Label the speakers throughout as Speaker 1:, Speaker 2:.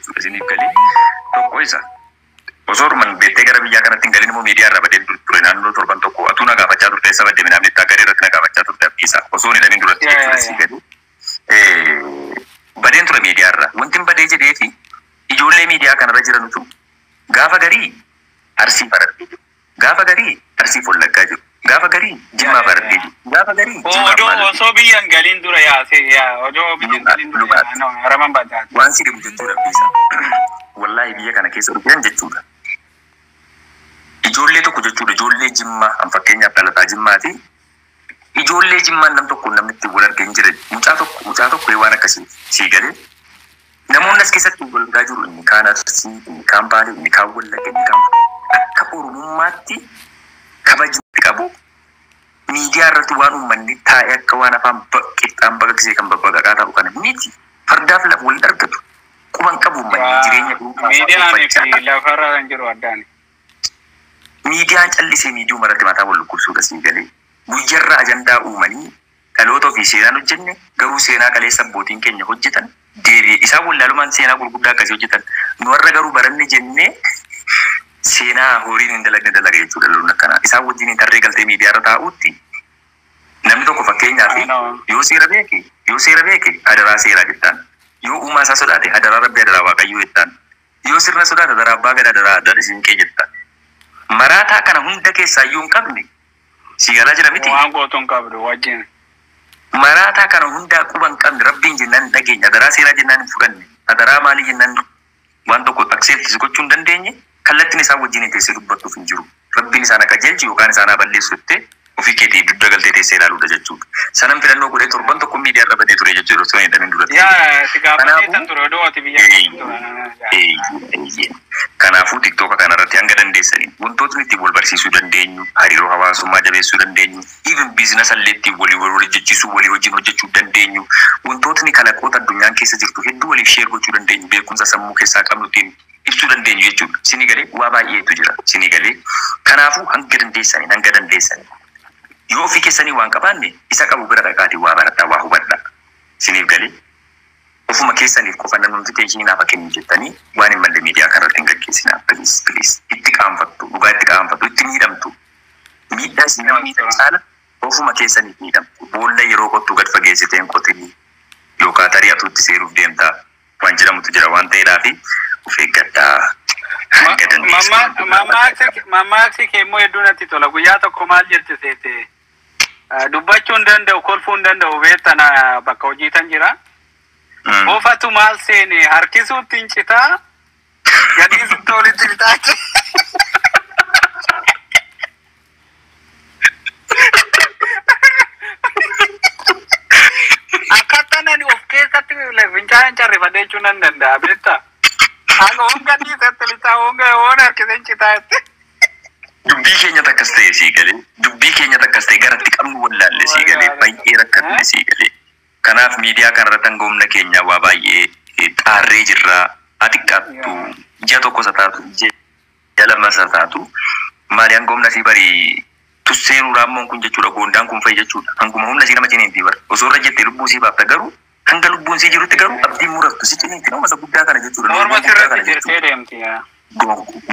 Speaker 1: jechuudha. Isiniif galee tokko isa. Osoo man beektee gara biyyaa kanatti hin galin immoo miidiyaa irraa badeen ture naannoo torban tokko atuu na gaafachaa turte isa badde midhaan itti agaree irratti na gaafachaa turte abdiisaa osoo hin hidhamin duratti jechuudha sii galee. Badeen ture miidiyaa irraa wanti hin badee jedhee fi ijoollee miidiyaa kanarra jiranutu gaafa garii Arsii baratee jiru. Gaafa garii Arsii Wallaggaa jiru. Gaafa garii Jimmaa baratee jiru. Gaafa garii
Speaker 2: Jimmaa osoo biyyan galiin dura odoo biyyan galiin dura raman badaa.
Speaker 1: Waan si dhibu jechuudha abdiisaa. Wallaahi biyya kana keessa dhufan jechuudha. Ijoollee tokko jechuudha ijoollee Jimmaa an fakkeenyaaf dhalataa Jimmaati. Ijoollee Jimmaan nam tokko namni itti wal argee hin jiran mucaa tokko waan akkasii sii galee namoonni as keessatti wal argaa jiru inni kaan Arsii inni kaan Baalee inni kaan Wallagga inni kaan akka Oromummaatti kabajni qabu miidiyaa irratti waan uummanni taa'ee akka waan afaan qixxaan baqaqsee kan babbaqaqaa ta'u kana miti fardaaf lafa wal argatu quban qabu uummanni jireenya
Speaker 2: miidiyaan fi lafarra kan jiru addaan.
Speaker 1: Miidiyaan callisee miidiyuu maratti mataa wal kubbsuudha sii galee guyyarraa ajandaa uumanii dhaloota ofii seenaan hojjenne garuu seenaa kaleessa abbootiin keenya hojjetan deebi'ee isaan wallaalumaan seenaa gurguddaa akkasii hojjetan nu warra garuu baranne jennee seenaa horiin hin dalaga jechuudha loon akkanaa isaan wajjin tarree galtee miidiyaa irra taa'uutti namni tokko fakkeenyaaf yoo seera beeke adaraa seeraa jettaan yoo uumaa isaa sodaate adaraa rabbi adaraa waaqayyoo jettaan yoo sirna sodaate adaraa abbaa gada adaraa adda isin kee jettaan maraataa kana hunda keessaa iyyuu hin qabne si galaa jira miti
Speaker 2: waan gootuun qabdu wajjin
Speaker 1: maraataa kana hundaa quban qabne rabbiin jennaan dhageenya adaraa seeraa jennaan hin fudhanne adaraa maalii jennaan waan tokko akseeptisi gochuu hin dandeenye kallattiin isaa wajjin teessee dubbattuuf hin jiru rabbiin isaan akka jelchi yookaan isaan balleessu jettee ofii keetii dudda galtee teessee ilaaluudha jechuudha. Sanan filannoo godhee torban tokko miidiyaa irra badee ture jechuudha osoo hin hidhamin duratti.
Speaker 2: Si gaafateetan ture odoo ati biyya
Speaker 1: kanaafuu tiktooka kanarratti hanga dandeessaniin wantootni ittiin wal barsiisuu dandeenyu hariiroo hawaasummaa jabeessuu dandeenyu even biizinasa illee ittiin walii hojjechiisuu walii wajjin hojjechuu dandeenyu wantootni kalaqoota addunyaan keessa jirtu hedduu waliif sheer gochuu dandeenyu beekumsa sammuu keessaa qabnu ittiin ibsuu dandeenyu jechuudha. Sinii galee waa baay'eetu jira sinii galee kanaafuu hanga dandeessaniin yoo ofii keessanii waan qabaanne isa qabu bira dhaqaatii waa baradhaa waa hubadhaa siniif galee ofuma keessaniif qofa namni teeshinii naaf kennu jettanii waan hin malle miidiyaa kanarratti hin gaggeessinaa please itti qaanfattu dhugaa itti qaanfattu itti miidhamtu miidhaa isin nama miidhan saala ofuma keessaniif miidhamtu boolla yeroo qottu gad fageessiteen qotinii yookaan tarii atuutti seeruuf deemtaa waan jedhamutu jira waan ta'eedhaafi of eeggadhaa.
Speaker 2: Mamaaksi keemmoo hedduun natti tola guyyaa tokko maal jette seete dubbachuu hin danda'u kolfuu hin danda'u beektana bakka hojiitan jira. Boofatu maal seene harkisuutti hin citaa gadiisuutti walitti bitaachi. Akkaataan ani of keessatti fincaan carrifadhee jechuun nan danda'a beektaa. Hanga honga dhiisatti litaa honga yoon harkiseen citaatti.
Speaker 1: Dubbii keenya takkas ta'e sii galee dubbii keenya takkas ta'e garatti qabnu wallaalle sii galee baay'ee rakkatne sii galee. Kanaaf miidiyaa kanarratti hanga humna keenya waa baay'ee xaarree jirraa atiqqaattu ji'a tokko isa taatu ji'a lama isa taatu maali hanga humna sii barii tusseenuu raammoon kun jechuudha goondaan kun fa'i jechuudha hanguma humna sii nama ciniinti bara osoo irra jettee lubbuu sii baafta garuu hanga lubbuun sii jirutti garuu abdiin muraftu si ciniinti nama isa guddaa kana jechuudha.
Speaker 2: Morma sirratti jirtee deemti yaa.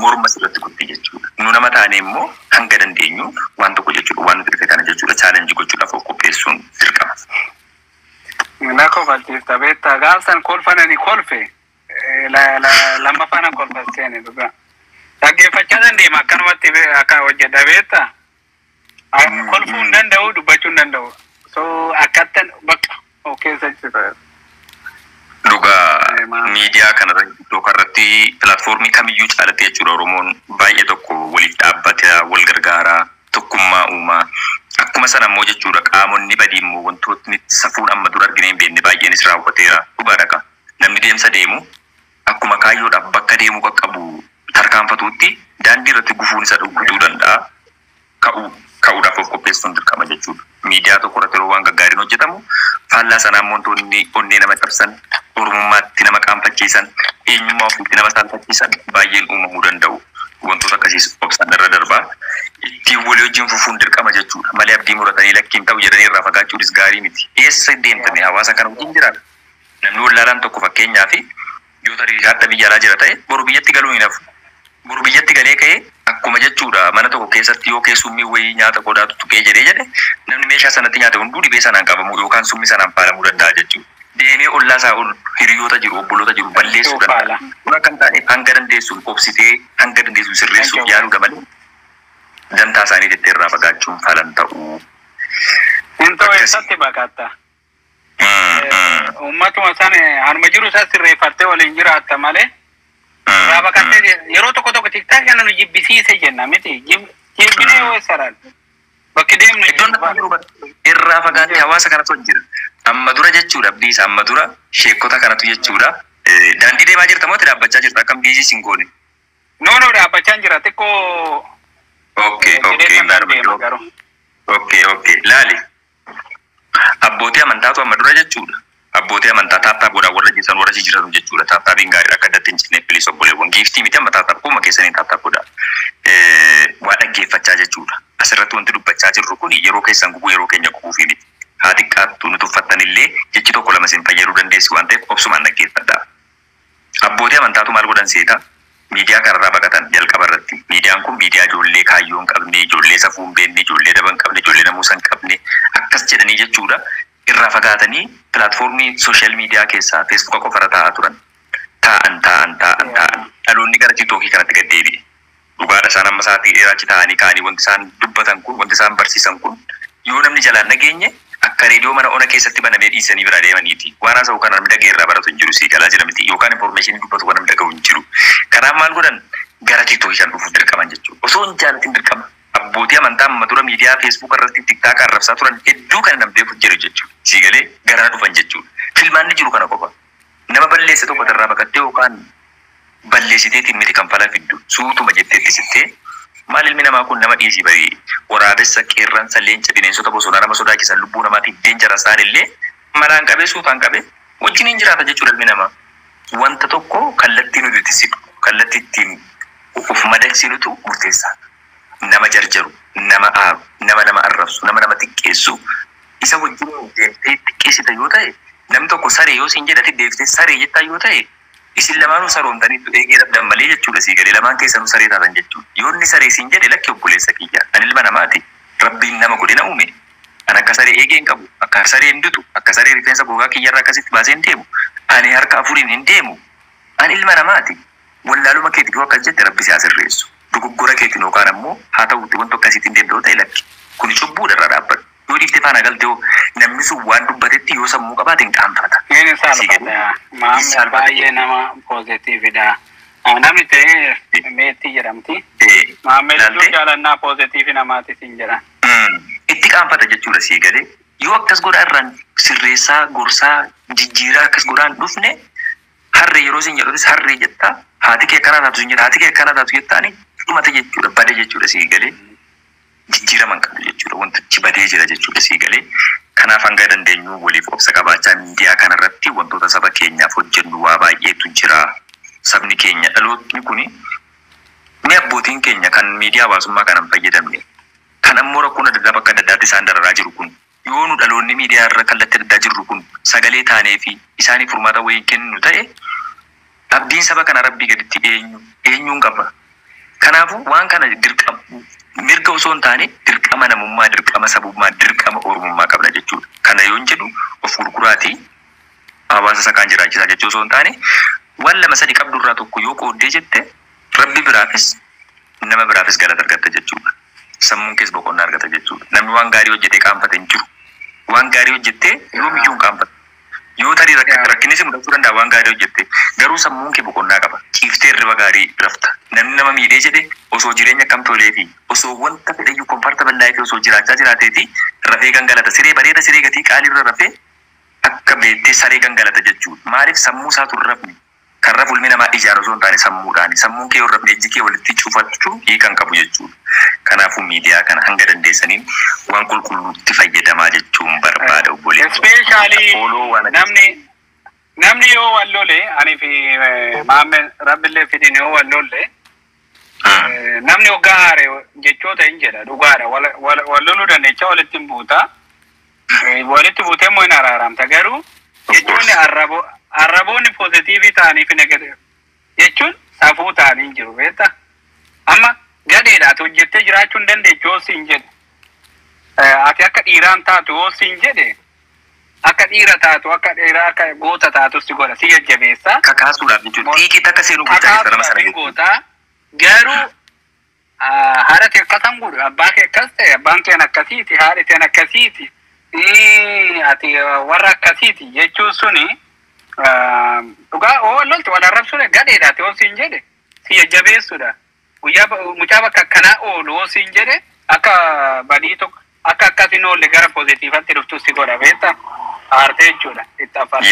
Speaker 1: Morma sirratti kutti jechuudha. Nu nama taane immoo hanga dandeenyu waan tokko jechuudha waan nuti kana jechuudha chaalenjii gochuudhaaf of qopheessuun dirqama.
Speaker 2: Nako faltiifta beektaa gaafsan kolfanani kolfe lammaffaan kolfaseeni dhugaa. Dhaggeeffachaa dandeema akkanumatti akka hojjedha beektaa. Kolfuu hin danda'u dubbachuu hin danda'u. So akkattan bakka keessa jira.
Speaker 1: Dhugaa miidiyaa kanarratti pilaatfoormii kamiyyuu caalatti jechuudha Oromoon baay'ee tokko waliif dhaabbatee wal gargaaraa tokkummaa uumaa. Akkuma sana immoo jechuudha qaamonni badii immoo wantootni safuun amma dura argine hin beekne baay'eenis raawwateera dhugaadha. Namni deemsa deemu akkuma kaayyoodhaaf bakka deemuu qaqqabu tarkaanfatuutti daandii irratti gufuun isa dhuguu danda'a. Ka'uudhaaf of qopheessuun dirqama jechuudha. Miidiyaa tokko irratti yeroo waan gaggaariin hojjetamu faallaa sanaa wantoonni onnee nama cabsan oromummaatti nama qaanfachiisan eenyummaa ofiitti nama saalfachiisan baay'een uumamuu danda'u. Wantoota akkasiis obsaan irra darbaa ittiin walii wajjin fufuun dirqama jechuudha. Malee abdii muratanii lakkiin ta'u jedhanii irraa fagaachuunis gaarii miti. Eessa deemtanii hawaasa kana wajjin jiraata? Namni wallaalaan tokko fakkeenyaaf Yoo tarii haadha biyya alaa jira ta'e boru biyyatti galuu hin hafu. Boru biyyatti galee ka'ee akkuma jechuudha mana tokko keessatti yoo keessummii wayii nyaata qodaatu tuqee jedhe namni meeshaa sanatti nyaata hunduu dhibee sanaan qabamu yookaan summii sanaan faalamuu danda'a jechuudha. Deemee ollaa isaa ol hiriyoota jiru obboloota jiru balleessuu danda'a. Kun akka hin taane hanga dandeessuun obsitee hanga dandeessuun sirreessuuf yaaluudha malee dantaa isaanii jettee irraa fagaachuun faalan ta'uu.
Speaker 2: Intoo eessatti baqatta? Uummatuma sana harma jiru isaa sirreeffattee waliin jiraatta malee. Raa baqattee yeroo tokko tokko tiktaa kana nu jibbisiise jenna miti. Jibbinee yoo eessaraan. Bakki deemnu
Speaker 1: irraa fagaattee hawaasa kanatu jira. Amma dura jechuudha abdiisa amma dura sheekota kanatu jechuudha. Daandii deemaa jirta moo dhaabbachaa jirta akkam biizii siin goone?
Speaker 2: No dhaabbachaa jira xiqqoo.
Speaker 1: Okay. Laali. Abbootii amantaatu amma dura jechuudha. Abbootii amantaa taattaa godhaa warra jiran warra jijjiiratu jechuudha. Taattaa bingaadhaa akka addatti hin cinne bilis obboleewwan giiftii miti amma taattaa kuma keessanii taattaa godhaa. Waa dhaggeeffachaa jechuudha. Asirratti wanti dubbachaa jirru kun yeroo keessan gubuu yeroo keenya gubuufi miti. Haa xiqqaattu nuti uffattanillee jechi tokko lama isin fayyaduu dandeessi waan ta'eef obsumaan dhaggeeffadhaa. Abbootii amantaatu maal godhan seetaa? Miidiyaa kanarraa baqatan jalqaba irratti. Miidiyaan kun miidiyaa ijoollee kaayyoo hin qabne, ijoollee safuu hin beekne, ijoollee daba hin qabne, ijoollee namuusa hin qabne akkas jedhanii jechuudha. Irraa fagaatanii pilaatfoormii sooshaal miidiyaa keessaa feesbuuka qofarra taa'aa turan. Taa'an. Dhaloonni gara tiiktookii kanatti gad deebi'e. Dhugaadha isaan amma isaatii dheeraachi ta'anii ka'anii wanti isaan dubbatan kun wanti isaan barsiisan kun yoo namni jalaan nageenye akka reediyoo mana ona keessatti banamee dhiisanii bira deemaniiti. Waan haasa'u kan namni dhagee irraa baratu hin jiru sii galaa jira miti yookaan infoormeeshinii dubbatu kan namni dhaga'u hin jiru. Kanaaf maal godhan gara tiiktookii kan dhufuuf dirqaman jechuudha. Osoo hin jaalatin dirqama. Abbootii amantaa amma dura miidiyaa feesbuuk irratti tiktaakaa arrabsaa turan hedduu kan namni beekuuf jiru jechuudha. Sii galee gara dhufan jechuudha. Filmaanni jiru kana qofa. Nama balleesse tokko irraa baqattee yookaan balleessiteetiin miti kan falaa fiddu suutuma jetteetti sittee maal ilmi namaa kun nama dhiisii barii waraabessa qeerransa leenca bineensota bosonaa nama sodaachisan lubbuu namaatiif deenjara isaan illee malaan qabee suutaan qabee wajjin hin jiraata jechuudha ilmi namaa. Wanta tokko kallattii nuti itti siqu kallattii ittiin of madaqsinutu murteessaa. Nama jarjaru, nama aaru, nama arrabsu, nama xiqqeessu isa wajjin deemtee xiqqeessita yoo ta'e namni tokko saree yoo siin jedhate deebiftee saree jettaa yoo ta'e isin lamaanuu saroomtaniitu eegee dhabdan malee jechuudha sii galee lamaan keessanuu saree taatan jechuudha. Yoo inni saree siin jedhe lakki obboleessa kiyya ani ilma namaati rabbiin nama godina uume ani akka saree eegee hin qabu akka saree hin dutu akka saree rifeensa gogaa kiyyarraa akkasitti baasee hin deemu ani harka afuriin hin deemu ani ilma namaati wallaaluma keetii yoo akkas jette rabbi si asirreessu dogoggora keetiin yookaan ammoo haa ta'utti wanta akkasitti hin deemdoo ta'e lakki kun cubbuudha irraa dhaabbatu. Yoo dhiiftee faana galtee namni sun waan dubbatetti yoo sammuu qabaate hin qaanfata.
Speaker 2: Inni saalfata. Maamni baay'ee nama poozitiividha. Namni ta'ee meetti jedhamti. Maamni hedduu jaalannaa poozitiivi namaatis hin jedhan.
Speaker 1: Itti qaanfata jechuudha sii galee. Yoo akkas godhaa irraan sirreessaa gorsaa jijjiiraa akkas godhaan dhufne harree yeroo isin jedhutis harree jettaa haati kee akkanaa taatu hin jedha haati kee akkanaa taatu jettaani dhumate jechuudha bade jechuudha sii galee. Jijjiiraman qabu jechuudha wantichi badee jira jechuudha sii galee kanaaf hanga dandeenyu waliif obsa qabaachaa miidiyaa kanarratti wantoota saba keenyaaf hojjennu waa baay'eetu jira sabni keenya dhalootni kuni mee abbootiin keenya kan miidiyaa hawaasummaa kanan fayyadamne kan ammoo rakkoon adda addaa bakka adda addaatti isaan dararaa jiru kun yoo nu dhaloonni miidiyaa irra kallattii adda addaa jirru kun sagalee taanee fi isaaniif furmaata wayii kennu ta'e abdiin saba kana rabbii gaditti eenyuun qaba. Kanaafuu waan kana dirqama mirga osoo hin taane dirqama namummaa, dirqama sabummaa, dirqama oromummaa qabna jechuudha. Kana yoo hin jedhu of gurguraatii hawaasa isa kaan jiraachisaa jechuu osoo hin taane waan lama sadi qabdu irraa tokko yoo qooddee jette rabbi biraafis nama biraafis galata argatta jechuudha. Sammuun keessa boqonnaa argata jechuudha. Namni waan gaarii hojjetee qaanfate hin jiru. Waan gaarii hojjettee yoomiyyuu hin qaanfatu. Yoo tarii rakkinni si mudachuu danda'a waan gaarii hojjette garuu sammuun kee boqonnaa qaba. Ciiftee irriba gaarii rafta. Namni nama miidhee jedhe osoo jireenya akkam tolee fi osoo wanta fedhayyuu komfortable life osoo jiraachaa jiraateeti rafee gangalata siree bareeda siree gatii qaalii irra rafee akka beektee saree gangalata jechuudha. Maaliif sammuu isaatu hin rafne kan rafu ilmi namaa ijaan osoo hin taane sammuudhaani sammuun kee hin rafne ijji kee walitti cufachuu hiikan qabu jechuudha. Kanaafuu miidiyaa kana hanga dandeessaniin waan qulqulluutti fayyadamaa jechuun barbaada obboleessa.
Speaker 2: Especially namni yoo wallole ani fi maamme rabbillee fidin yoo wallole namni hoggaa haare jechoota hin jedha dhugaadha walloluu dandeecha walitti buuta walitti buutee immoo hin araaramta garuu jechoonni arraboonni positiivii ta'anii fi negative jechuun safuu ta'anii jiru beektaa. Amma gadeedhaatu hojjettee jiraachuu hin dandeechu yoo siin jedhe. Ati akka dhiiraan taatu yoo siin jedhe akka dhiira taatu akka dhiira akka goota taatu si godha si jajjabeessa.
Speaker 1: Kakaasuudhaaf jechuudha. Xiiqii takka seenuu goota nama sana
Speaker 2: goota garuu haadha kee akkasaan godhu abbaa kee akkas ta'e abbaan keen akkasiiti haadhi keen akkasiiti ati warra akkasiiti jechuun suni dhugaa lolti wal arrabsuudha gadheedhaati yoo siin jedhe si jajjabeessuudha. Guyyaa mucaa bakka akkanaa oolu yoo siin jedhe akka badii tokko akka akkasiin oolle gara pozitiivatti dhuftu si godha beektaa aarte jechuudha itti afaan.